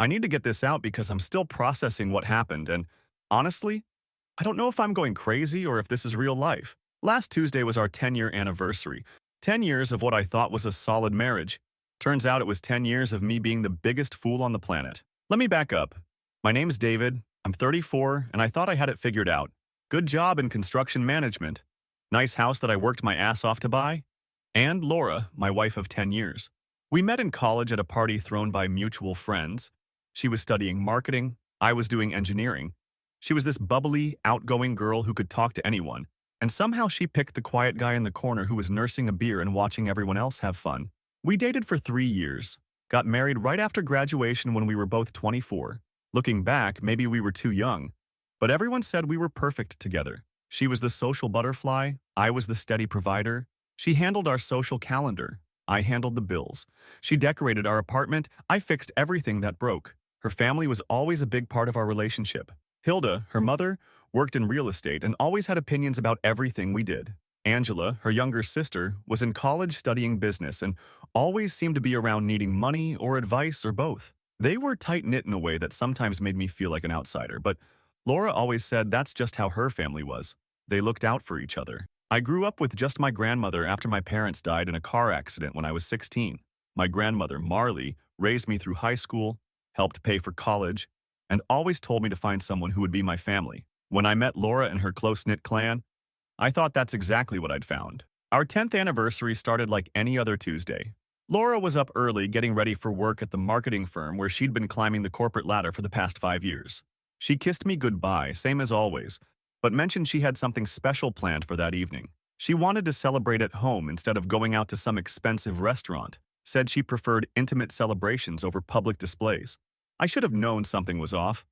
I need to get this out because I'm still processing what happened, and honestly, I don't know if I'm going crazy or if this is real life. Last Tuesday was our 10-year anniversary. 10 years of what I thought was a solid marriage. Turns out it was 10 years of me being the biggest fool on the planet. Let me back up. My name's David, I'm 34, and I thought I had it figured out. Good job in construction management. Nice house that I worked my ass off to buy. And Laura, my wife of 10 years. We met in college at a party thrown by mutual friends. She was studying marketing, I was doing engineering. She was this bubbly, outgoing girl who could talk to anyone, and somehow she picked the quiet guy in the corner who was nursing a beer and watching everyone else have fun. We dated for 3 years, got married right after graduation when we were both 24. Looking back, maybe we were too young, but everyone said we were perfect together. She was the social butterfly, I was the steady provider. She handled our social calendar, I handled the bills. She decorated our apartment, I fixed everything that broke. Her family was always a big part of our relationship. Hilda, her mother, worked in real estate and always had opinions about everything we did. Angela, her younger sister, was in college studying business and always seemed to be around needing money or advice or both. They were tight-knit in a way that sometimes made me feel like an outsider, but Laura always said that's just how her family was. They looked out for each other. I grew up with just my grandmother after my parents died in a car accident when I was 16. My grandmother, Marley, raised me through high school, helped pay for college, and always told me to find someone who would be my family. When I met Laura and her close-knit clan, I thought that's exactly what I'd found. Our 10th anniversary started like any other Tuesday. Laura was up early getting ready for work at the marketing firm where she'd been climbing the corporate ladder for the past 5 years. She kissed me goodbye, same as always, but mentioned she had something special planned for that evening. She wanted to celebrate at home instead of going out to some expensive restaurant, said she preferred intimate celebrations over public displays. I should have known something was off.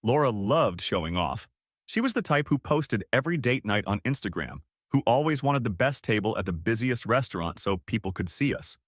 Laura loved showing off. She was the type who posted every date night on Instagram, who always wanted the best table at the busiest restaurant so people could see us.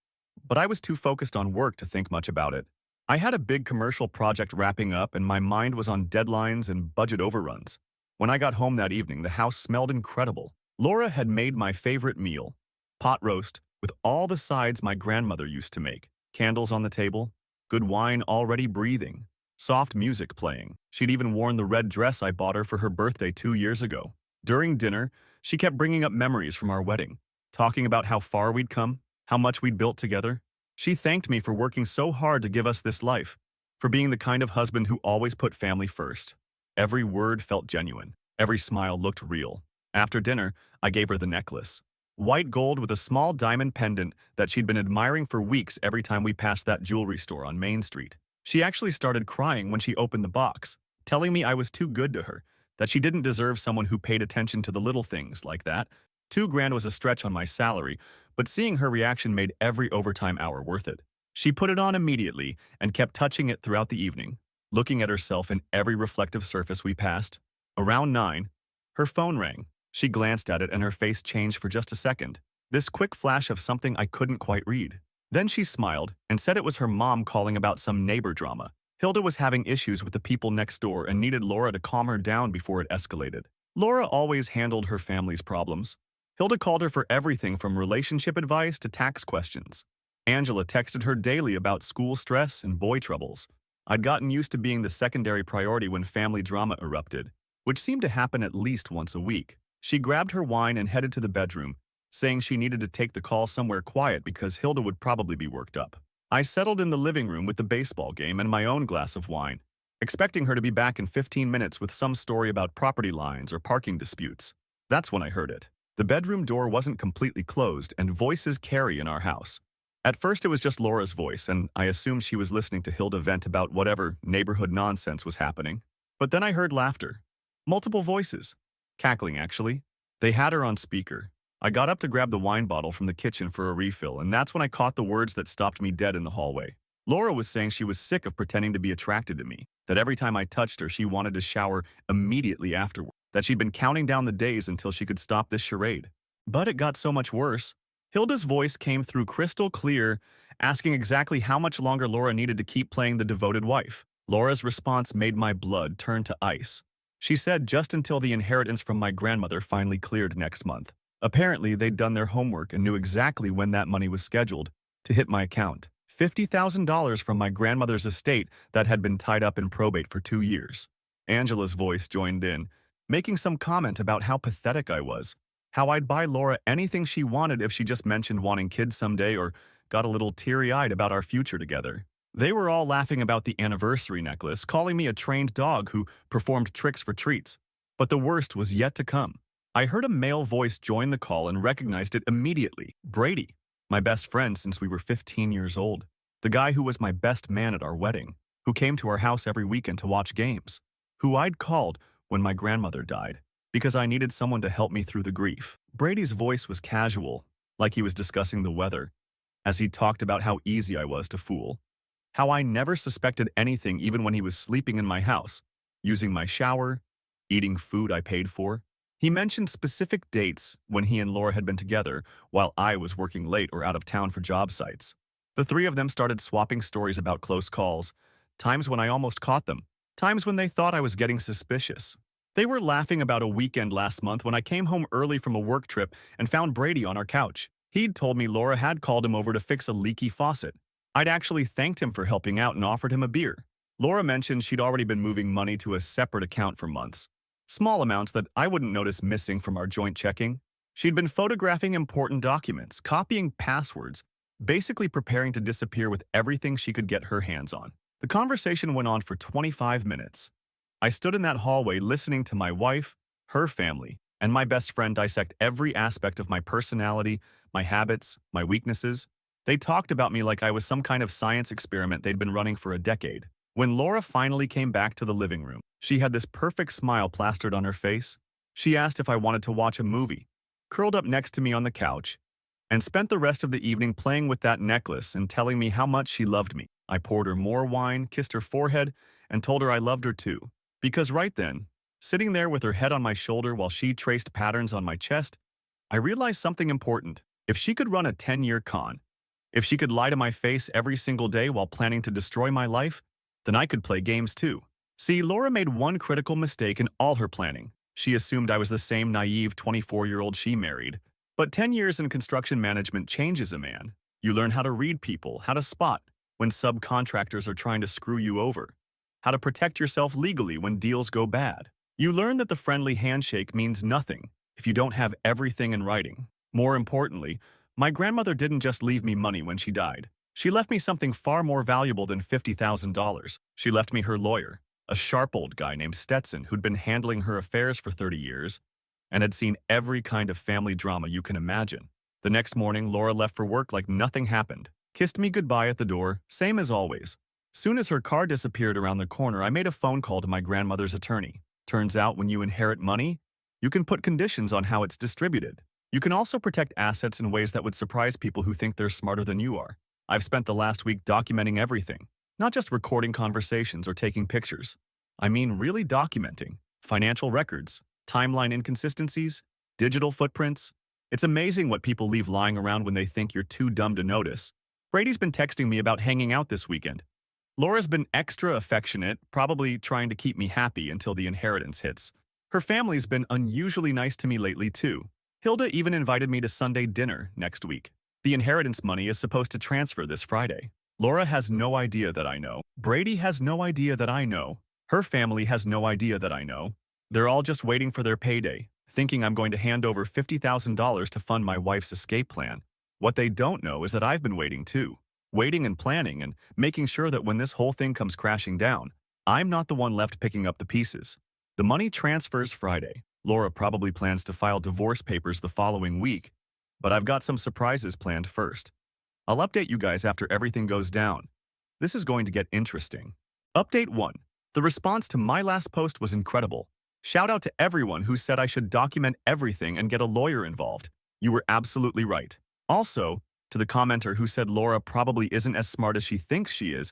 But I was too focused on work to think much about it. I had a big commercial project wrapping up and my mind was on deadlines and budget overruns. When I got home that evening, the house smelled incredible. Laura had made my favorite meal, pot roast, with all the sides my grandmother used to make, candles on the table, good wine already breathing, soft music playing. She'd even worn the red dress I bought her for her birthday 2 years ago. During dinner, she kept bringing up memories from our wedding, talking about how far we'd come, how much we'd built together. She thanked me for working so hard to give us this life, for being the kind of husband who always put family first. Every word felt genuine. Every smile looked real. After dinner, I gave her the necklace. White gold with a small diamond pendant that she'd been admiring for weeks every time we passed that jewelry store on Main Street. She actually started crying when she opened the box, telling me I was too good to her, that she didn't deserve someone who paid attention to the little things like that. $2,000 was a stretch on my salary, but seeing her reaction made every overtime hour worth it. She put it on immediately and kept touching it throughout the evening, looking at herself in every reflective surface we passed. Around 9, her phone rang. She glanced at it and her face changed for just a second. This quick flash of something I couldn't quite read. Then she smiled and said it was her mom calling about some neighbor drama. Hilda was having issues with the people next door and needed Laura to calm her down before it escalated. Laura always handled her family's problems. Hilda called her for everything from relationship advice to tax questions. Angela texted her daily about school stress and boy troubles. I'd gotten used to being the secondary priority when family drama erupted, which seemed to happen at least once a week. She grabbed her wine and headed to the bedroom, saying she needed to take the call somewhere quiet because Hilda would probably be worked up. I settled in the living room with the baseball game and my own glass of wine, expecting her to be back in 15 minutes with some story about property lines or parking disputes. That's when I heard it. The bedroom door wasn't completely closed and voices carry in our house. At first it was just Laura's voice and I assumed she was listening to Hilda vent about whatever neighborhood nonsense was happening. But then I heard laughter. Multiple voices. Cackling, actually. They had her on speaker. I got up to grab the wine bottle from the kitchen for a refill, and that's when I caught the words that stopped me dead in the hallway. Laura was saying she was sick of pretending to be attracted to me, that every time I touched her, she wanted to shower immediately afterward, that she'd been counting down the days until she could stop this charade. But it got so much worse. Hilda's voice came through crystal clear, asking exactly how much longer Laura needed to keep playing the devoted wife. Laura's response made my blood turn to ice. She said just until the inheritance from my grandmother finally cleared next month. Apparently, they'd done their homework and knew exactly when that money was scheduled to hit my account. $50,000 from my grandmother's estate that had been tied up in probate for 2 years. Angela's voice joined in, making some comment about how pathetic I was, how I'd buy Laura anything she wanted if she just mentioned wanting kids someday or got a little teary-eyed about our future together. They were all laughing about the anniversary necklace, calling me a trained dog who performed tricks for treats. But the worst was yet to come. I heard a male voice join the call and recognized it immediately. Brady, my best friend since we were 15 years old. The guy who was my best man at our wedding, who came to our house every weekend to watch games, who I'd called when my grandmother died, because I needed someone to help me through the grief. Brady's voice was casual, like he was discussing the weather, as he talked about how easy I was to fool, how I never suspected anything even when he was sleeping in my house, using my shower, eating food I paid for. He mentioned specific dates when he and Laura had been together while I was working late or out of town for job sites. The three of them started swapping stories about close calls, times when I almost caught them, times when they thought I was getting suspicious. They were laughing about a weekend last month when I came home early from a work trip and found Brady on our couch. He'd told me Laura had called him over to fix a leaky faucet. I'd actually thanked him for helping out and offered him a beer. Laura mentioned she'd already been moving money to a separate account for months, small amounts that I wouldn't notice missing from our joint checking. She'd been photographing important documents, copying passwords, basically preparing to disappear with everything she could get her hands on. The conversation went on for 25 minutes. I stood in that hallway listening to my wife, her family, and my best friend dissect every aspect of my personality, my habits, my weaknesses. They talked about me like I was some kind of science experiment they'd been running for a decade. When Laura finally came back to the living room, she had this perfect smile plastered on her face. She asked if I wanted to watch a movie, curled up next to me on the couch, and spent the rest of the evening playing with that necklace and telling me how much she loved me. I poured her more wine, kissed her forehead, and told her I loved her too. Because right then, sitting there with her head on my shoulder while she traced patterns on my chest, I realized something important. If she could run a 10-year con, if she could lie to my face every single day while planning to destroy my life, then I could play games too. See, Laura made one critical mistake in all her planning. She assumed I was the same naive 24-year-old she married. But 10 years in construction management changes a man. You learn how to read people, how to spot when subcontractors are trying to screw you over, how to protect yourself legally when deals go bad. You learn that the friendly handshake means nothing if you don't have everything in writing. More importantly, my grandmother didn't just leave me money when she died. She left me something far more valuable than $50,000. She left me her lawyer, a sharp old guy named Stetson who'd been handling her affairs for 30 years and had seen every kind of family drama you can imagine. The next morning, Laura left for work like nothing happened, kissed me goodbye at the door, same as always. Soon as her car disappeared around the corner, I made a phone call to my grandmother's attorney. Turns out when you inherit money, you can put conditions on how it's distributed. You can also protect assets in ways that would surprise people who think they're smarter than you are. I've spent the last week documenting everything, not just recording conversations or taking pictures. I mean really documenting financial records, timeline inconsistencies, digital footprints. It's amazing what people leave lying around when they think you're too dumb to notice. Brady's been texting me about hanging out this weekend. Laura's been extra affectionate, probably trying to keep me happy until the inheritance hits. Her family's been unusually nice to me lately too. Hilda even invited me to Sunday dinner next week. The inheritance money is supposed to transfer this Friday. Laura has no idea that I know. Brady has no idea that I know. Her family has no idea that I know. They're all just waiting for their payday, thinking I'm going to hand over $50,000 to fund my wife's escape plan. What they don't know is that I've been waiting too. Waiting and planning and making sure that when this whole thing comes crashing down, I'm not the one left picking up the pieces. The money transfers Friday. Laura probably plans to file divorce papers the following week, but I've got some surprises planned first. I'll update you guys after everything goes down. This is going to get interesting. Update 1. The response to my last post was incredible. Shout out to everyone who said I should document everything and get a lawyer involved. You were absolutely right. Also, to the commenter who said Laura probably isn't as smart as she thinks she is,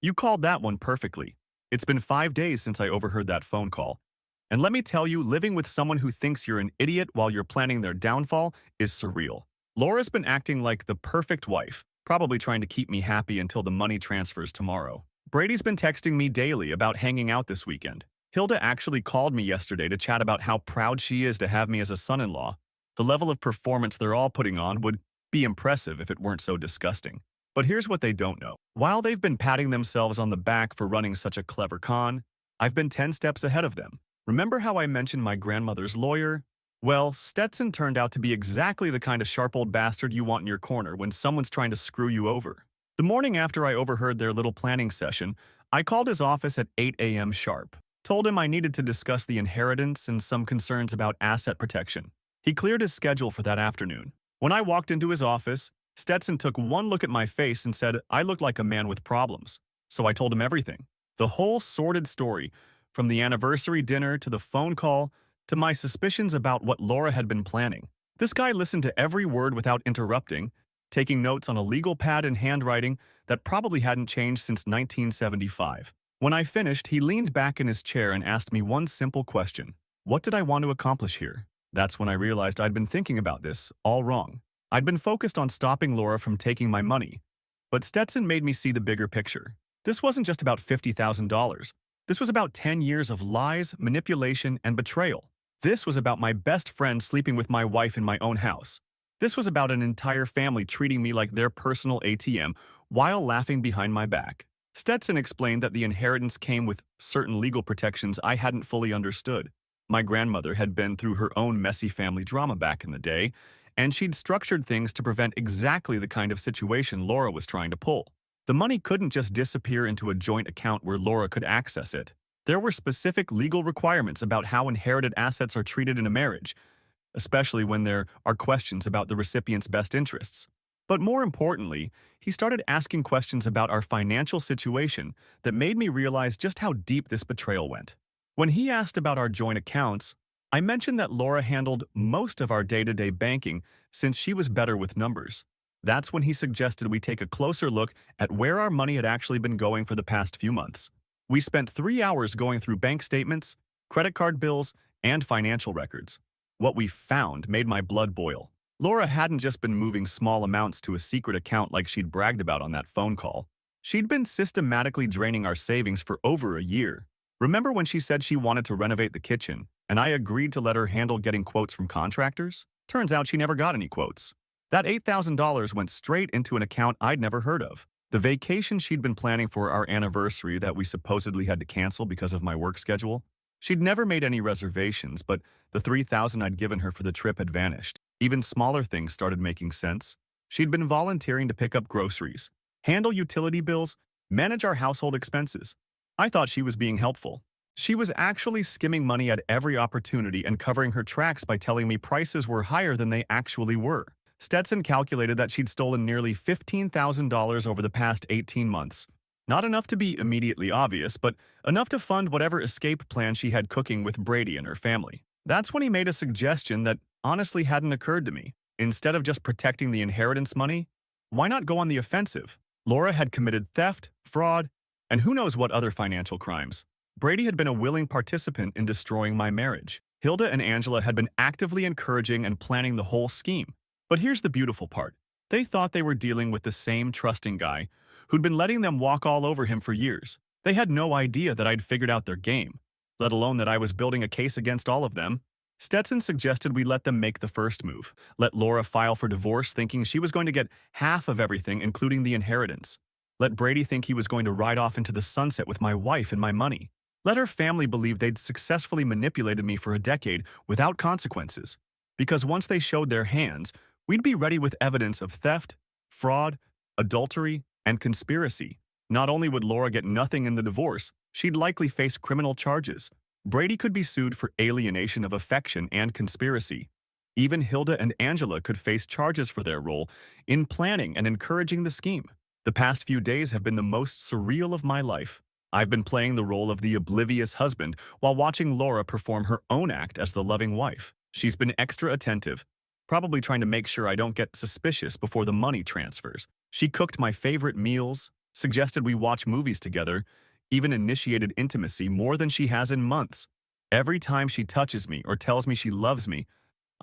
you called that one perfectly. It's been 5 days since I overheard that phone call. And let me tell you, living with someone who thinks you're an idiot while you're planning their downfall is surreal. Laura's been acting like the perfect wife, probably trying to keep me happy until the money transfers tomorrow. Brady's been texting me daily about hanging out this weekend. Hilda actually called me yesterday to chat about how proud she is to have me as a son-in-law. The level of performance they're all putting on would be impressive if it weren't so disgusting. But here's what they don't know. While they've been patting themselves on the back for running such a clever con, I've been 10 steps ahead of them. Remember how I mentioned my grandmother's lawyer? Well, Stetson turned out to be exactly the kind of sharp old bastard you want in your corner when someone's trying to screw you over. The morning after I overheard their little planning session, I called his office at 8 a.m. sharp. Told him I needed to discuss the inheritance and some concerns about asset protection. He cleared his schedule for that afternoon. When I walked into his office, Stetson took one look at my face and said I looked like a man with problems. So I told him everything. The whole sordid story, from the anniversary dinner to the phone call to my suspicions about what Laura had been planning. This guy listened to every word without interrupting, taking notes on a legal pad in handwriting that probably hadn't changed since 1975. When I finished, he leaned back in his chair and asked me one simple question. What did I want to accomplish here? That's when I realized I'd been thinking about this all wrong. I'd been focused on stopping Laura from taking my money, but Stetson made me see the bigger picture. This wasn't just about $50,000. This was about 10 years of lies, manipulation, and betrayal. This was about my best friend sleeping with my wife in my own house. This was about an entire family treating me like their personal ATM while laughing behind my back. Stetson explained that the inheritance came with certain legal protections I hadn't fully understood. My grandmother had been through her own messy family drama back in the day, and she'd structured things to prevent exactly the kind of situation Laura was trying to pull. The money couldn't just disappear into a joint account where Laura could access it. There were specific legal requirements about how inherited assets are treated in a marriage, especially when there are questions about the recipient's best interests. But more importantly, he started asking questions about our financial situation that made me realize just how deep this betrayal went. When he asked about our joint accounts, I mentioned that Laura handled most of our day-to-day banking since she was better with numbers. That's when he suggested we take a closer look at where our money had actually been going for the past few months. We spent 3 hours going through bank statements, credit card bills, and financial records. What we found made my blood boil. Laura hadn't just been moving small amounts to a secret account like she'd bragged about on that phone call. She'd been systematically draining our savings for over a year. Remember when she said she wanted to renovate the kitchen, and I agreed to let her handle getting quotes from contractors? Turns out she never got any quotes. That $8,000 went straight into an account I'd never heard of. The vacation she'd been planning for our anniversary that we supposedly had to cancel because of my work schedule. She'd never made any reservations, but the $3,000 I'd given her for the trip had vanished. Even smaller things started making sense. She'd been volunteering to pick up groceries, handle utility bills, manage our household expenses. I thought she was being helpful. She was actually skimming money at every opportunity and covering her tracks by telling me prices were higher than they actually were. Stetson calculated that she'd stolen nearly $15,000 over the past 18 months. Not enough to be immediately obvious, but enough to fund whatever escape plan she had cooking with Brady and her family. That's when he made a suggestion that honestly hadn't occurred to me. Instead of just protecting the inheritance money, why not go on the offensive? Laura had committed theft, fraud, and who knows what other financial crimes. Brady had been a willing participant in destroying my marriage. Hilda and Angela had been actively encouraging and planning the whole scheme. But here's the beautiful part. They thought they were dealing with the same trusting guy who'd been letting them walk all over him for years. They had no idea that I'd figured out their game, let alone that I was building a case against all of them. Stetson suggested we let them make the first move, let Laura file for divorce thinking she was going to get half of everything, including the inheritance. Let Brady think he was going to ride off into the sunset with my wife and my money. Let her family believe they'd successfully manipulated me for a decade without consequences. Because once they showed their hands, we'd be ready with evidence of theft, fraud, adultery, and conspiracy. Not only would Laura get nothing in the divorce, she'd likely face criminal charges. Brady could be sued for alienation of affection and conspiracy. Even Hilda and Angela could face charges for their role in planning and encouraging the scheme. The past few days have been the most surreal of my life. I've been playing the role of the oblivious husband while watching Laura perform her own act as the loving wife. She's been extra attentive, probably trying to make sure I don't get suspicious before the money transfers. She cooked my favorite meals, suggested we watch movies together, even initiated intimacy more than she has in months. Every time she touches me or tells me she loves me,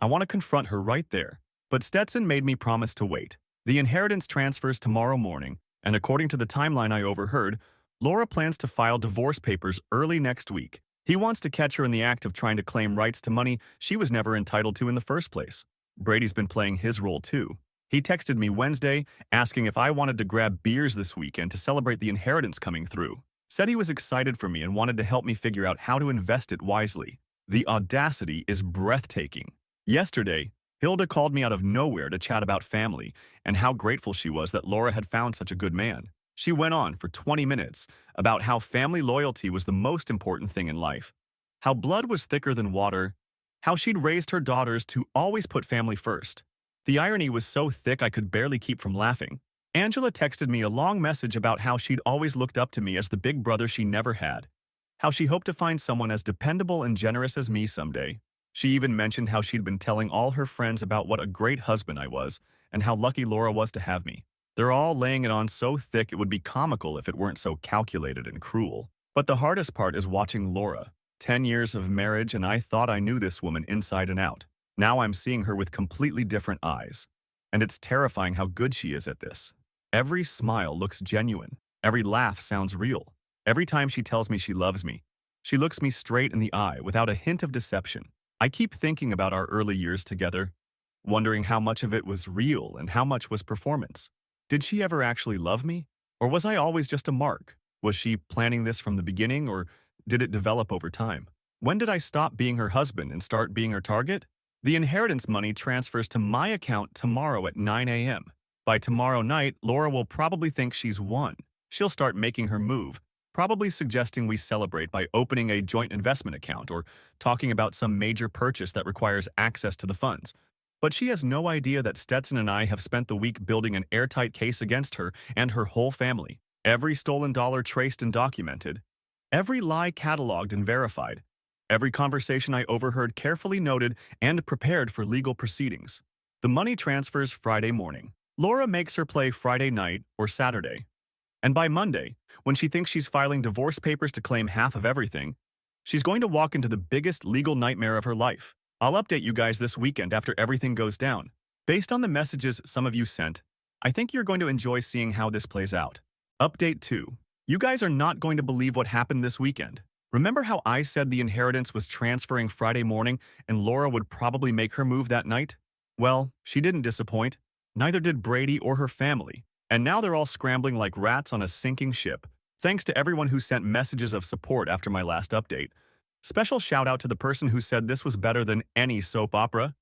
I want to confront her right there. But Stetson made me promise to wait. The inheritance transfers tomorrow morning, and according to the timeline I overheard, Laura plans to file divorce papers early next week. He wants to catch her in the act of trying to claim rights to money she was never entitled to in the first place. Brady's been playing his role too. He texted me Wednesday asking if I wanted to grab beers this weekend to celebrate the inheritance coming through. Said he was excited for me and wanted to help me figure out how to invest it wisely. The audacity is breathtaking. Yesterday, Hilda called me out of nowhere to chat about family and how grateful she was that Laura had found such a good man. She went on for 20 minutes about how family loyalty was the most important thing in life, how blood was thicker than water, how she'd raised her daughters to always put family first. The irony was so thick I could barely keep from laughing. Angela texted me a long message about how she'd always looked up to me as the big brother she never had, how she hoped to find someone as dependable and generous as me someday. She even mentioned how she'd been telling all her friends about what a great husband I was and how lucky Laura was to have me. They're all laying it on so thick it would be comical if it weren't so calculated and cruel. But the hardest part is watching Laura. 10 years of marriage and I thought I knew this woman inside and out. Now I'm seeing her with completely different eyes. And it's terrifying how good she is at this. Every smile looks genuine. Every laugh sounds real. Every time she tells me she loves me, she looks me straight in the eye without a hint of deception. I keep thinking about our early years together, wondering how much of it was real and how much was performance. Did she ever actually love me? Or was I always just a mark? Was she planning this from the beginning, or did it develop over time? When did I stop being her husband and start being her target? The inheritance money transfers to my account tomorrow at 9 a.m. By tomorrow night, Laura will probably think she's won. She'll start making her move, probably suggesting we celebrate by opening a joint investment account or talking about some major purchase that requires access to the funds. But she has no idea that Stetson and I have spent the week building an airtight case against her and her whole family. Every stolen dollar traced and documented. Every lie cataloged and verified. Every conversation I overheard carefully noted and prepared for legal proceedings. The money transfers Friday morning. Laura makes her play Friday night or Saturday. And by Monday, when she thinks she's filing divorce papers to claim half of everything, she's going to walk into the biggest legal nightmare of her life. I'll update you guys this weekend after everything goes down. Based on the messages some of you sent, I think you're going to enjoy seeing how this plays out. Update 2. You guys are not going to believe what happened this weekend. Remember how I said the inheritance was transferring Friday morning and Laura would probably make her move that night? Well, she didn't disappoint. Neither did Brady or her family. And now they're all scrambling like rats on a sinking ship. Thanks to everyone who sent messages of support after my last update. Special shout out to the person who said this was better than any soap opera.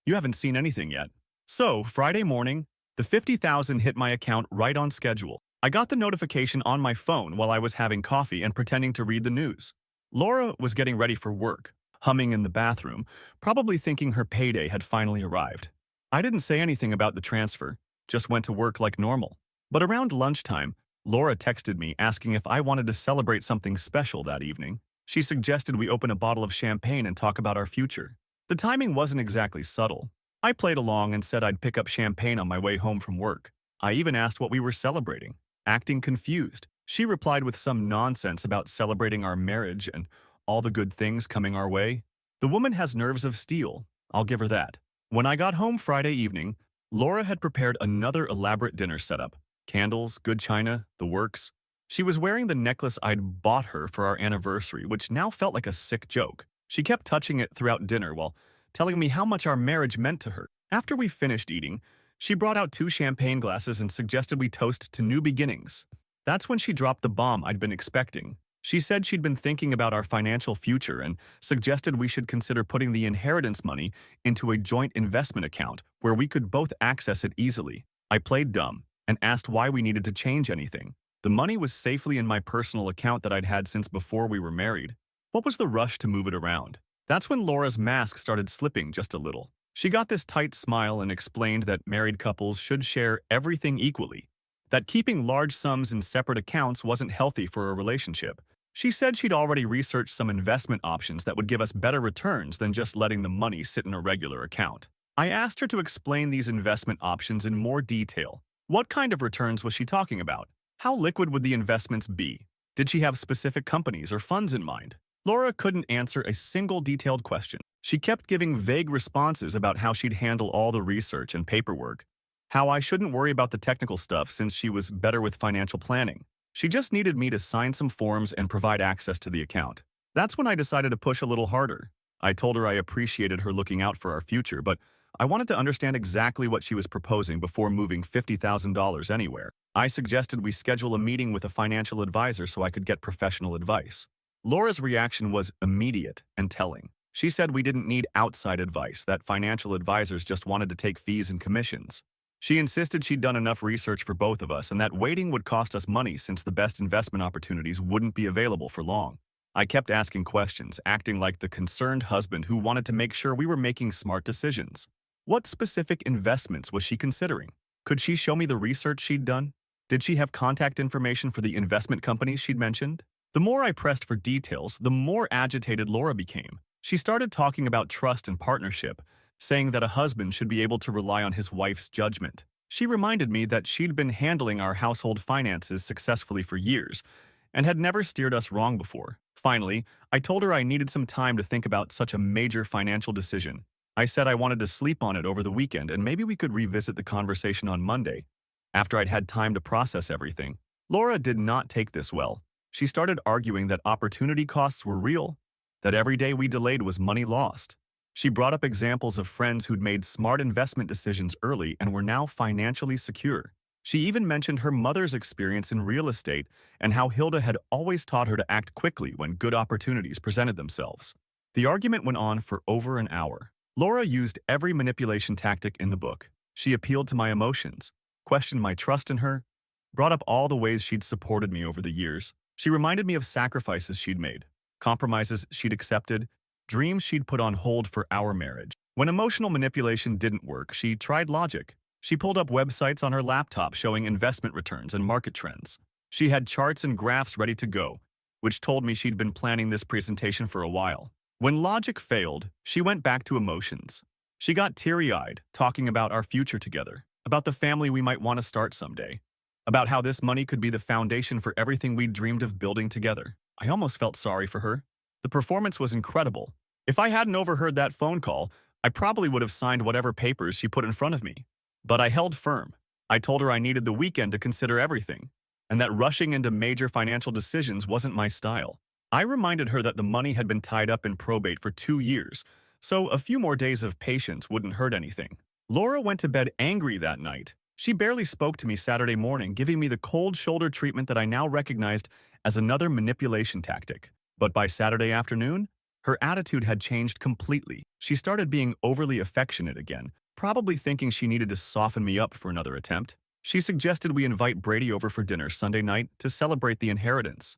You haven't seen anything yet. So, Friday morning, the $50,000 hit my account right on schedule. I got the notification on my phone while I was having coffee and pretending to read the news. Laura was getting ready for work, humming in the bathroom, probably thinking her payday had finally arrived. I didn't say anything about the transfer, just went to work like normal. But around lunchtime, Laura texted me asking if I wanted to celebrate something special that evening. She suggested we open a bottle of champagne and talk about our future. The timing wasn't exactly subtle. I played along and said I'd pick up champagne on my way home from work. I even asked what we were celebrating, acting confused. She replied with some nonsense about celebrating our marriage and all the good things coming our way. The woman has nerves of steel, I'll give her that. When I got home Friday evening, Laura had prepared another elaborate dinner setup. Candles, good china, the works. She was wearing the necklace I'd bought her for our anniversary, which now felt like a sick joke. She kept touching it throughout dinner while telling me how much our marriage meant to her. After we finished eating, she brought out 2 champagne glasses and suggested we toast to new beginnings. That's when she dropped the bomb I'd been expecting. She said she'd been thinking about our financial future and suggested we should consider putting the inheritance money into a joint investment account where we could both access it easily. I played dumb and asked why we needed to change anything. The money was safely in my personal account that I'd had since before we were married. What was the rush to move it around? That's when Laura's mask started slipping just a little. She got this tight smile and explained that married couples should share everything equally, that keeping large sums in separate accounts wasn't healthy for a relationship. She said she'd already researched some investment options that would give us better returns than just letting the money sit in a regular account. I asked her to explain these investment options in more detail. What kind of returns was she talking about? How liquid would the investments be? Did she have specific companies or funds in mind? Laura couldn't answer a single detailed question. She kept giving vague responses about how she'd handle all the research and paperwork, how I shouldn't worry about the technical stuff since she was better with financial planning. She just needed me to sign some forms and provide access to the account. That's when I decided to push a little harder. I told her I appreciated her looking out for our future, but I wanted to understand exactly what she was proposing before moving $50,000 anywhere. I suggested we schedule a meeting with a financial advisor so I could get professional advice. Laura's reaction was immediate and telling. She said we didn't need outside advice, that financial advisors just wanted to take fees and commissions. She insisted she'd done enough research for both of us and that waiting would cost us money since the best investment opportunities wouldn't be available for long. I kept asking questions, acting like the concerned husband who wanted to make sure we were making smart decisions. What specific investments was she considering? Could she show me the research she'd done? Did she have contact information for the investment companies she'd mentioned? The more I pressed for details, the more agitated Laura became. She started talking about trust and partnership, saying that a husband should be able to rely on his wife's judgment. She reminded me that she'd been handling our household finances successfully for years and had never steered us wrong before. Finally, I told her I needed some time to think about such a major financial decision. I said I wanted to sleep on it over the weekend and maybe we could revisit the conversation on Monday, after I'd had time to process everything. Laura did not take this well. She started arguing that opportunity costs were real, that every day we delayed was money lost. She brought up examples of friends who'd made smart investment decisions early and were now financially secure. She even mentioned her mother's experience in real estate and how Hilda had always taught her to act quickly when good opportunities presented themselves. The argument went on for over an hour. Laura used every manipulation tactic in the book. She appealed to my emotions, questioned my trust in her, brought up all the ways she'd supported me over the years. She reminded me of sacrifices she'd made, compromises she'd accepted, dreams she'd put on hold for our marriage. When emotional manipulation didn't work, she tried logic. She pulled up websites on her laptop showing investment returns and market trends. She had charts and graphs ready to go, which told me she'd been planning this presentation for a while. When logic failed, she went back to emotions. She got teary-eyed, talking about our future together, about the family we might want to start someday, about how this money could be the foundation for everything we'd dreamed of building together. I almost felt sorry for her. The performance was incredible. If I hadn't overheard that phone call, I probably would have signed whatever papers she put in front of me. But I held firm. I told her I needed the weekend to consider everything, and that rushing into major financial decisions wasn't my style. I reminded her that the money had been tied up in probate for 2 years, so a few more days of patience wouldn't hurt anything. Laura went to bed angry that night. She barely spoke to me Saturday morning, giving me the cold shoulder treatment that I now recognized as another manipulation tactic. But by Saturday afternoon, her attitude had changed completely. She started being overly affectionate again, probably thinking she needed to soften me up for another attempt. She suggested we invite Brady over for dinner Sunday night to celebrate the inheritance.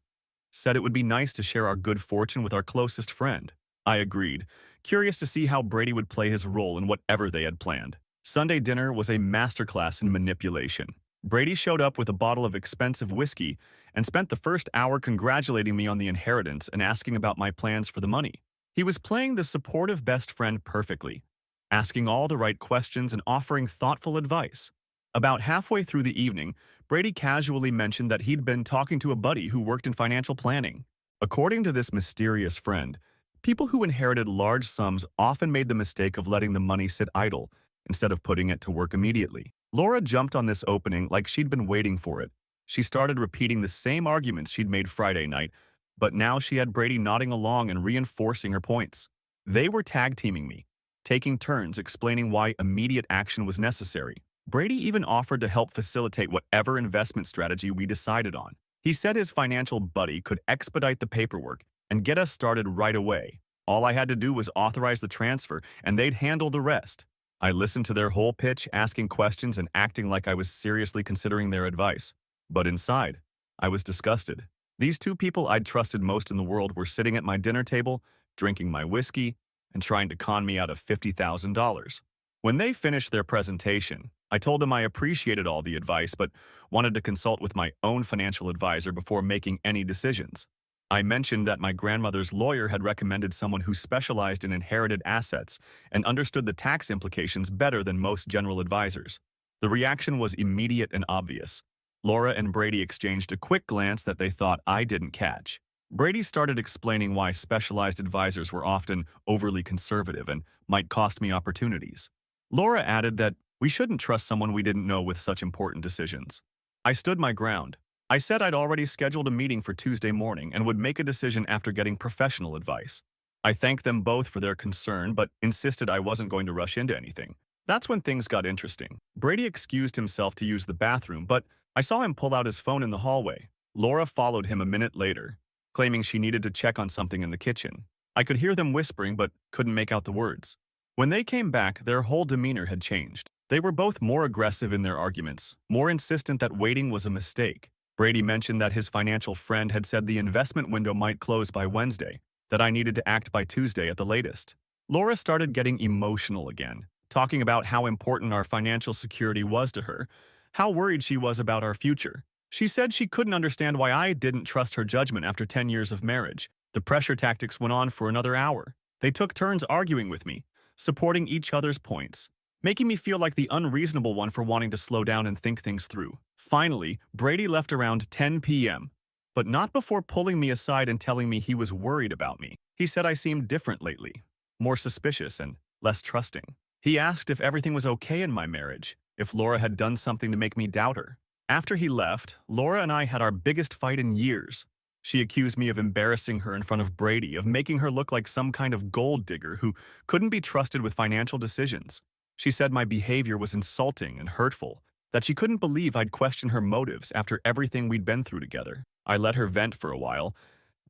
Said it would be nice to share our good fortune with our closest friend. I agreed, curious to see how Brady would play his role in whatever they had planned. Sunday dinner was a masterclass in manipulation. Brady showed up with a bottle of expensive whiskey and spent the first hour congratulating me on the inheritance and asking about my plans for the money. He was playing the supportive best friend perfectly, asking all the right questions and offering thoughtful advice. About halfway through the evening, Brady casually mentioned that he'd been talking to a buddy who worked in financial planning. According to this mysterious friend, people who inherited large sums often made the mistake of letting the money sit idle instead of putting it to work immediately. Laura jumped on this opening like she'd been waiting for it. She started repeating the same arguments she'd made Friday night, but now she had Brady nodding along and reinforcing her points. They were tag-teaming me, taking turns explaining why immediate action was necessary. Brady even offered to help facilitate whatever investment strategy we decided on. He said his financial buddy could expedite the paperwork and get us started right away. All I had to do was authorize the transfer, and they'd handle the rest. I listened to their whole pitch, asking questions and acting like I was seriously considering their advice. But inside, I was disgusted. These two people I'd trusted most in the world were sitting at my dinner table, drinking my whiskey, and trying to con me out of $50,000. When they finished their presentation, I told them I appreciated all the advice but wanted to consult with my own financial advisor before making any decisions. I mentioned that my grandmother's lawyer had recommended someone who specialized in inherited assets and understood the tax implications better than most general advisors. The reaction was immediate and obvious. Laura and Brady exchanged a quick glance that they thought I didn't catch. Brady started explaining why specialized advisors were often overly conservative and might cost me opportunities. Laura added that we shouldn't trust someone we didn't know with such important decisions. I stood my ground. I said I'd already scheduled a meeting for Tuesday morning and would make a decision after getting professional advice. I thanked them both for their concern but insisted I wasn't going to rush into anything. That's when things got interesting. Brady excused himself to use the bathroom, but I saw him pull out his phone in the hallway. Laura followed him a minute later, claiming she needed to check on something in the kitchen. I could hear them whispering but couldn't make out the words. When they came back, their whole demeanor had changed. They were both more aggressive in their arguments, more insistent that waiting was a mistake. Brady mentioned that his financial friend had said the investment window might close by Wednesday, that I needed to act by Tuesday at the latest. Laura started getting emotional again, talking about how important our financial security was to her, how worried she was about our future. She said she couldn't understand why I didn't trust her judgment after 10 years of marriage. The pressure tactics went on for another hour. They took turns arguing with me, supporting each other's points, making me feel like the unreasonable one for wanting to slow down and think things through. Finally, Brady left around 10 p.m., but not before pulling me aside and telling me he was worried about me. He said I seemed different lately, more suspicious and less trusting. He asked if everything was okay in my marriage, if Laura had done something to make me doubt her. After he left, Laura and I had our biggest fight in years. She accused me of embarrassing her in front of Brady, of making her look like some kind of gold digger who couldn't be trusted with financial decisions. She said my behavior was insulting and hurtful, that she couldn't believe I'd question her motives after everything we'd been through together. I let her vent for a while,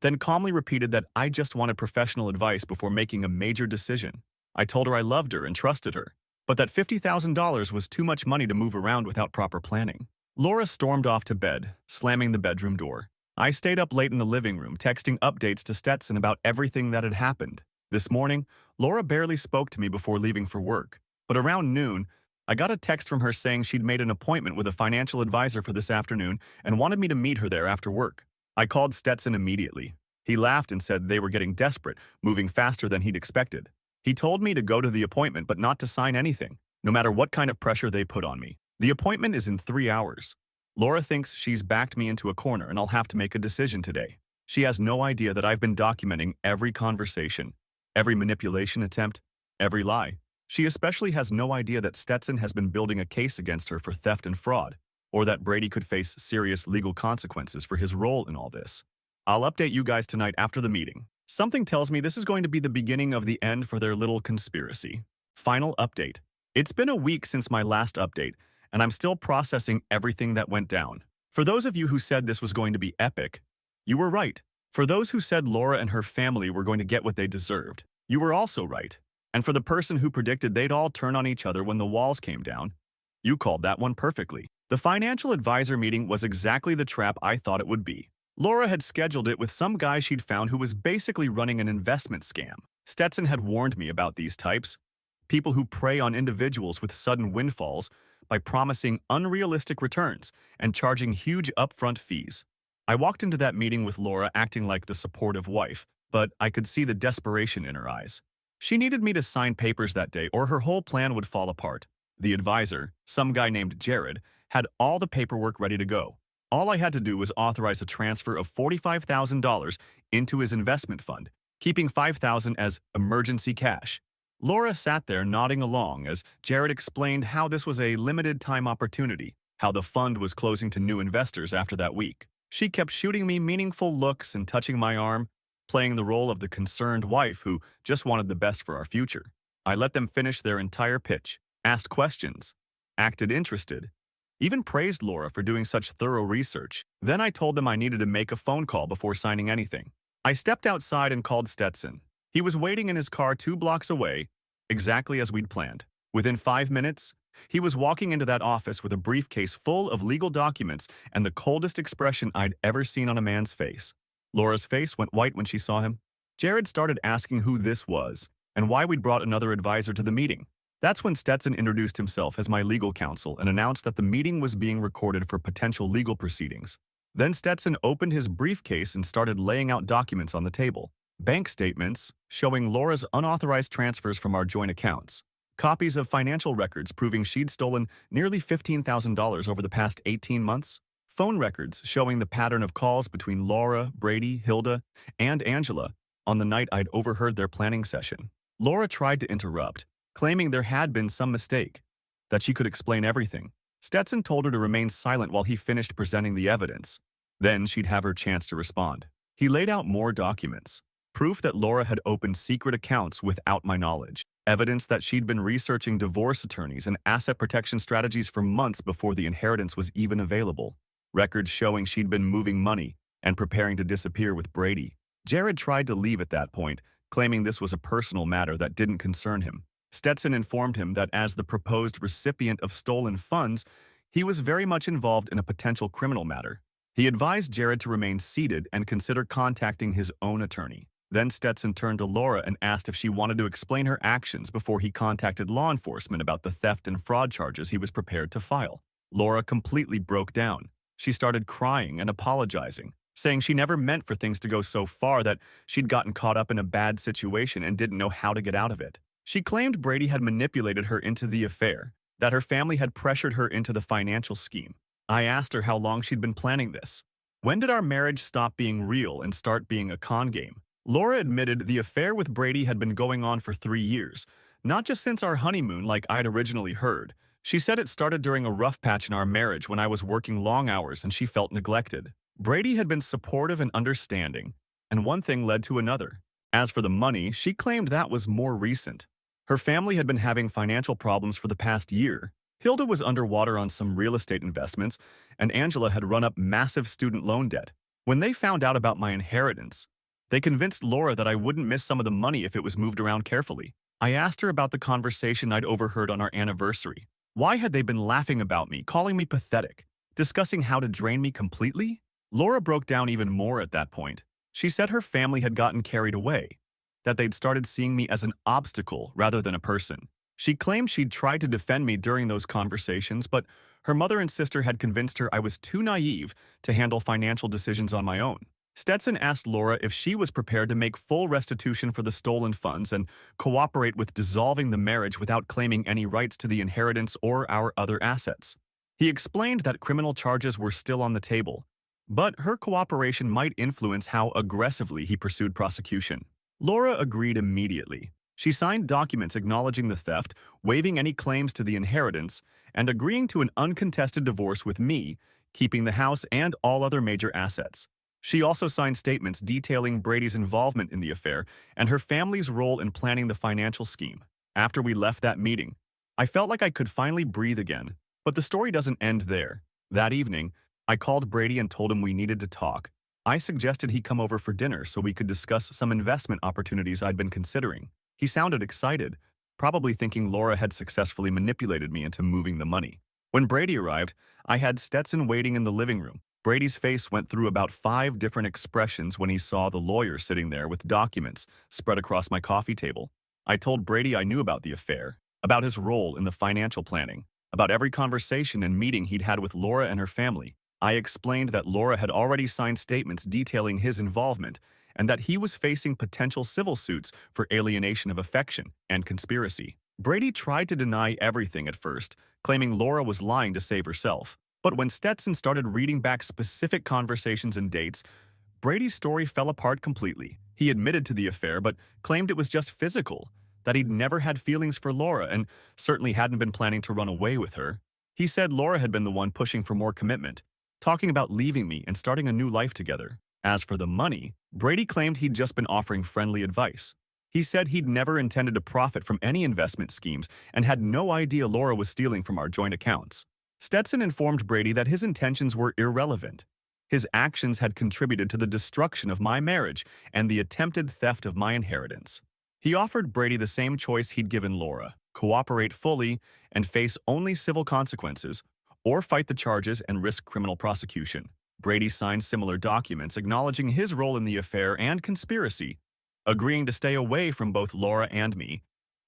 then calmly repeated that I just wanted professional advice before making a major decision. I told her I loved her and trusted her, but that $50,000 was too much money to move around without proper planning. Laura stormed off to bed, slamming the bedroom door. I stayed up late in the living room, texting updates to Stetson about everything that had happened. This morning, Laura barely spoke to me before leaving for work, but around noon, I got a text from her saying she'd made an appointment with a financial advisor for this afternoon and wanted me to meet her there after work. I called Stetson immediately. He laughed and said they were getting desperate, moving faster than he'd expected. He told me to go to the appointment but not to sign anything, no matter what kind of pressure they put on me. The appointment is in 3 hours. Laura thinks she's backed me into a corner and I'll have to make a decision today. She has no idea that I've been documenting every conversation, every manipulation attempt, every lie. She especially has no idea that Stetson has been building a case against her for theft and fraud, or that Brady could face serious legal consequences for his role in all this. I'll update you guys tonight after the meeting. Something tells me this is going to be the beginning of the end for their little conspiracy. Final update. It's been a week since my last update, and I'm still processing everything that went down. For those of you who said this was going to be epic, you were right. For those who said Laura and her family were going to get what they deserved, you were also right. And for the person who predicted they'd all turn on each other when the walls came down, you called that one perfectly. The financial advisor meeting was exactly the trap I thought it would be. Laura had scheduled it with some guy she'd found who was basically running an investment scam. Stetson had warned me about these types, people who prey on individuals with sudden windfalls by promising unrealistic returns and charging huge upfront fees. I walked into that meeting with Laura acting like the supportive wife, but I could see the desperation in her eyes. She needed me to sign papers that day or her whole plan would fall apart. The advisor, some guy named Jared, had all the paperwork ready to go. All I had to do was authorize a transfer of $45,000 into his investment fund, keeping $5,000 as emergency cash. Laura sat there nodding along as Jared explained how this was a limited-time opportunity, how the fund was closing to new investors after that week. She kept shooting me meaningful looks and touching my arm, playing the role of the concerned wife who just wanted the best for our future. I let them finish their entire pitch, asked questions, acted interested, even praised Laura for doing such thorough research. Then I told them I needed to make a phone call before signing anything. I stepped outside and called Stetson. He was waiting in his car 2 blocks away, exactly as we'd planned. Within 5 minutes, he was walking into that office with a briefcase full of legal documents and the coldest expression I'd ever seen on a man's face. Laura's face went white when she saw him. Jared started asking who this was and why we'd brought another advisor to the meeting. That's when Stetson introduced himself as my legal counsel and announced that the meeting was being recorded for potential legal proceedings. Then Stetson opened his briefcase and started laying out documents on the table. Bank statements showing Laura's unauthorized transfers from our joint accounts. Copies of financial records proving she'd stolen nearly $15,000 over the past 18 months. Phone records showing the pattern of calls between Laura, Brady, Hilda, and Angela on the night I'd overheard their planning session. Laura tried to interrupt, claiming there had been some mistake, that she could explain everything. Stetson told her to remain silent while he finished presenting the evidence. Then she'd have her chance to respond. He laid out more documents, proof that Laura had opened secret accounts without my knowledge. evidence that she'd been researching divorce attorneys and asset protection strategies for months before the inheritance was even available, records showing she'd been moving money and preparing to disappear with Brady. Jared tried to leave at that point, claiming this was a personal matter that didn't concern him. Stetson informed him that as the proposed recipient of stolen funds, he was very much involved in a potential criminal matter. He advised Jared to remain seated and consider contacting his own attorney. Then Stetson turned to Laura and asked if she wanted to explain her actions before he contacted law enforcement about the theft and fraud charges he was prepared to file. Laura completely broke down. She started crying and apologizing, saying she never meant for things to go so far that she'd gotten caught up in a bad situation and didn't know how to get out of it. She claimed Brady had manipulated her into the affair, that her family had pressured her into the financial scheme. I asked her how long she'd been planning this. When did our marriage stop being real and start being a con game? Laura admitted the affair with Brady had been going on for 3 years, not just since our honeymoon like I'd originally heard. She said it started during a rough patch in our marriage when I was working long hours and she felt neglected. Brady had been supportive and understanding, and one thing led to another. As for the money, she claimed that was more recent. Her family had been having financial problems for the past year. Hilda was underwater on some real estate investments, and Angela had run up massive student loan debt. When they found out about my inheritance, they convinced Laura that I wouldn't miss some of the money if it was moved around carefully. I asked her about the conversation I'd overheard on our anniversary. Why had they been laughing about me, calling me pathetic, discussing how to drain me completely? Laura broke down even more at that point. She said her family had gotten carried away, that they'd started seeing me as an obstacle rather than a person. She claimed she'd tried to defend me during those conversations, but her mother and sister had convinced her I was too naive to handle financial decisions on my own. Stetson asked Laura if she was prepared to make full restitution for the stolen funds and cooperate with dissolving the marriage without claiming any rights to the inheritance or our other assets. He explained that criminal charges were still on the table, but her cooperation might influence how aggressively he pursued prosecution. Laura agreed immediately. She signed documents acknowledging the theft, waiving any claims to the inheritance, and agreeing to an uncontested divorce with me, keeping the house and all other major assets. She also signed statements detailing Brady's involvement in the affair and her family's role in planning the financial scheme. After we left that meeting, I felt like I could finally breathe again, but the story doesn't end there. That evening, I called Brady and told him we needed to talk. I suggested he come over for dinner so we could discuss some investment opportunities I'd been considering. He sounded excited, probably thinking Laura had successfully manipulated me into moving the money. When Brady arrived, I had Stetson waiting in the living room. Brady's face went through about 5 different expressions when he saw the lawyer sitting there with documents spread across my coffee table. I told Brady I knew about the affair, about his role in the financial planning, about every conversation and meeting he'd had with Laura and her family. I explained that Laura had already signed statements detailing his involvement and that he was facing potential civil suits for alienation of affection and conspiracy. Brady tried to deny everything at first, claiming Laura was lying to save herself. But when Stetson started reading back specific conversations and dates, Brady's story fell apart completely. He admitted to the affair, but claimed it was just physical, that he'd never had feelings for Laura and certainly hadn't been planning to run away with her. He said Laura had been the one pushing for more commitment, talking about leaving me and starting a new life together. As for the money, Brady claimed he'd just been offering friendly advice. He said he'd never intended to profit from any investment schemes and had no idea Laura was stealing from our joint accounts. Stetson informed Brady that his intentions were irrelevant. His actions had contributed to the destruction of my marriage and the attempted theft of my inheritance. He offered Brady the same choice he'd given Laura: cooperate fully and face only civil consequences, or fight the charges and risk criminal prosecution. Brady signed similar documents acknowledging his role in the affair and conspiracy, agreeing to stay away from both Laura and me,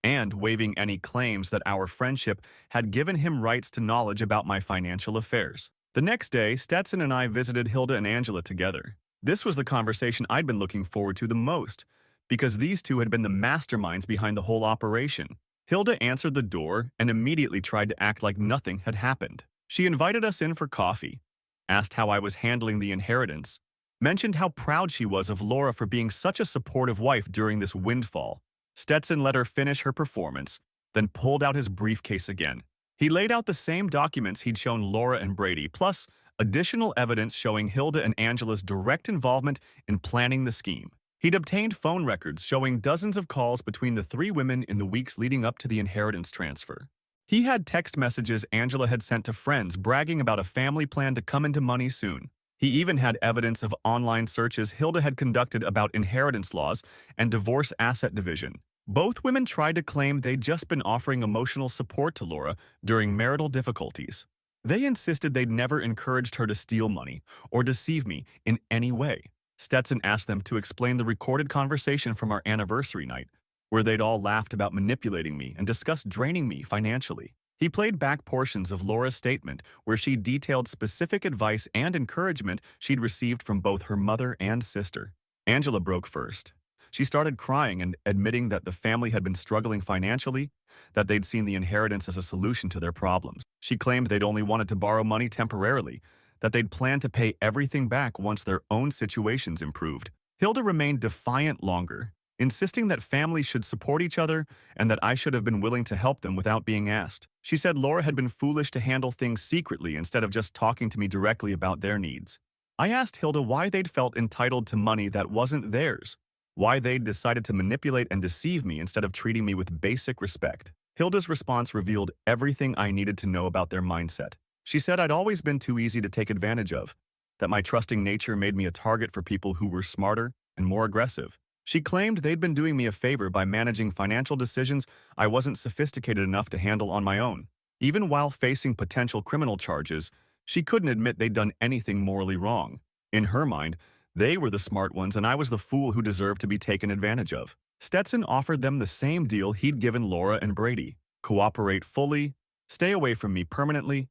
and waiving any claims that our friendship had given him rights to knowledge about my financial affairs. The next day, Stetson and I visited Hilda and Angela together. This was the conversation I'd been looking forward to the most, because these two had been the masterminds behind the whole operation. Hilda answered the door and immediately tried to act like nothing had happened. She invited us in for coffee, asked how I was handling the inheritance, mentioned how proud she was of Laura for being such a supportive wife during this windfall. Stetson let her finish her performance, then pulled out his briefcase again. He laid out the same documents he'd shown Laura and Brady, plus additional evidence showing Hilda and Angela's direct involvement in planning the scheme. He'd obtained phone records showing dozens of calls between the three women in the weeks leading up to the inheritance transfer. He had text messages Angela had sent to friends bragging about a family plan to come into money soon. He even had evidence of online searches Hilda had conducted about inheritance laws and divorce asset division. Both women tried to claim they'd just been offering emotional support to Laura during marital difficulties. They insisted they'd never encouraged her to steal money or deceive me in any way. Stetson asked them to explain the recorded conversation from our anniversary night, where they'd all laughed about manipulating me and discussed draining me financially. He played back portions of Laura's statement where she detailed specific advice and encouragement she'd received from both her mother and sister. Angela broke first. She started crying and admitting that the family had been struggling financially, that they'd seen the inheritance as a solution to their problems. She claimed they'd only wanted to borrow money temporarily, that they'd planned to pay everything back once their own situations improved. Hilda remained defiant longer, insisting that families should support each other and that I should have been willing to help them without being asked. She said Laura had been foolish to handle things secretly instead of just talking to me directly about their needs. I asked Hilda why they'd felt entitled to money that wasn't theirs, why they'd decided to manipulate and deceive me instead of treating me with basic respect. Hilda's response revealed everything I needed to know about their mindset. She said I'd always been too easy to take advantage of, that my trusting nature made me a target for people who were smarter and more aggressive. She claimed they'd been doing me a favor by managing financial decisions I wasn't sophisticated enough to handle on my own. Even while facing potential criminal charges, she couldn't admit they'd done anything morally wrong. In her mind, they were the smart ones and I was the fool who deserved to be taken advantage of. Stetson offered them the same deal he'd given Laura and Brady: cooperate fully, stay away from me permanently,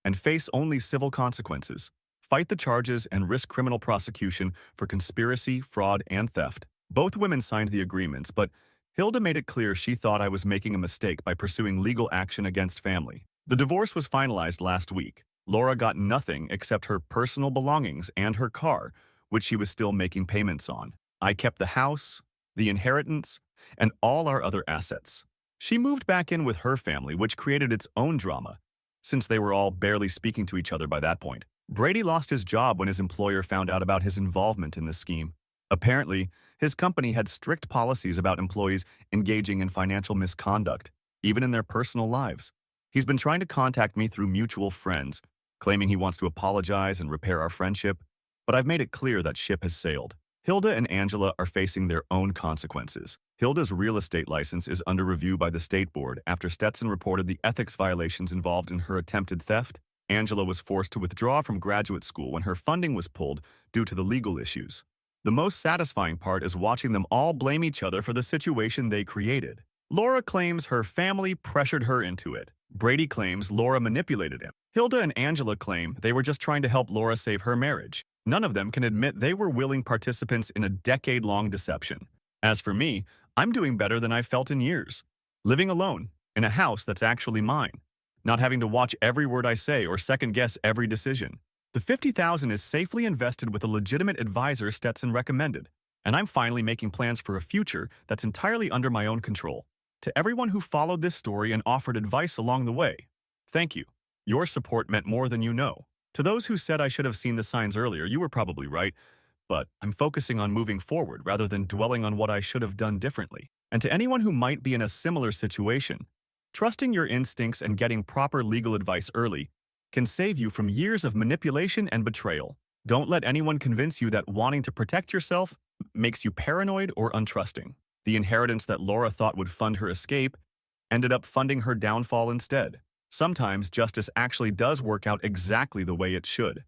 and face only civil consequences. Fight the charges and risk criminal prosecution for conspiracy, fraud, and theft. Both women signed the agreements, but Hilda made it clear she thought I was making a mistake by pursuing legal action against family. The divorce was finalized last week. Laura got nothing except her personal belongings and her car, which she was still making payments on. I kept the house, the inheritance, and all our other assets. She moved back in with her family, which created its own drama, since they were all barely speaking to each other by that point. Brady lost his job when his employer found out about his involvement in the scheme. Apparently, his company had strict policies about employees engaging in financial misconduct, even in their personal lives. He's been trying to contact me through mutual friends, claiming he wants to apologize and repair our friendship, but I've made it clear that ship has sailed. Hilda and Angela are facing their own consequences. Hilda's real estate license is under review by the state board after Stetson reported the ethics violations involved in her attempted theft. Angela was forced to withdraw from graduate school when her funding was pulled due to the legal issues. The most satisfying part is watching them all blame each other for the situation they created. Laura claims her family pressured her into it. Brady claims Laura manipulated him. Hilda and Angela claim they were just trying to help Laura save her marriage. None of them can admit they were willing participants in a decade-long deception. As for me, I'm doing better than I've felt in years. Living alone, in a house that's actually mine. Not having to watch every word I say or second-guess every decision. The $50,000 is safely invested with a legitimate advisor Stetson recommended, and I'm finally making plans for a future that's entirely under my own control. To everyone who followed this story and offered advice along the way, thank you. Your support meant more than you know. To those who said I should have seen the signs earlier, you were probably right, but I'm focusing on moving forward rather than dwelling on what I should have done differently. And to anyone who might be in a similar situation, trusting your instincts and getting proper legal advice early can save you from years of manipulation and betrayal. Don't let anyone convince you that wanting to protect yourself makes you paranoid or untrusting. The inheritance that Laura thought would fund her escape ended up funding her downfall instead. Sometimes justice actually does work out exactly the way it should.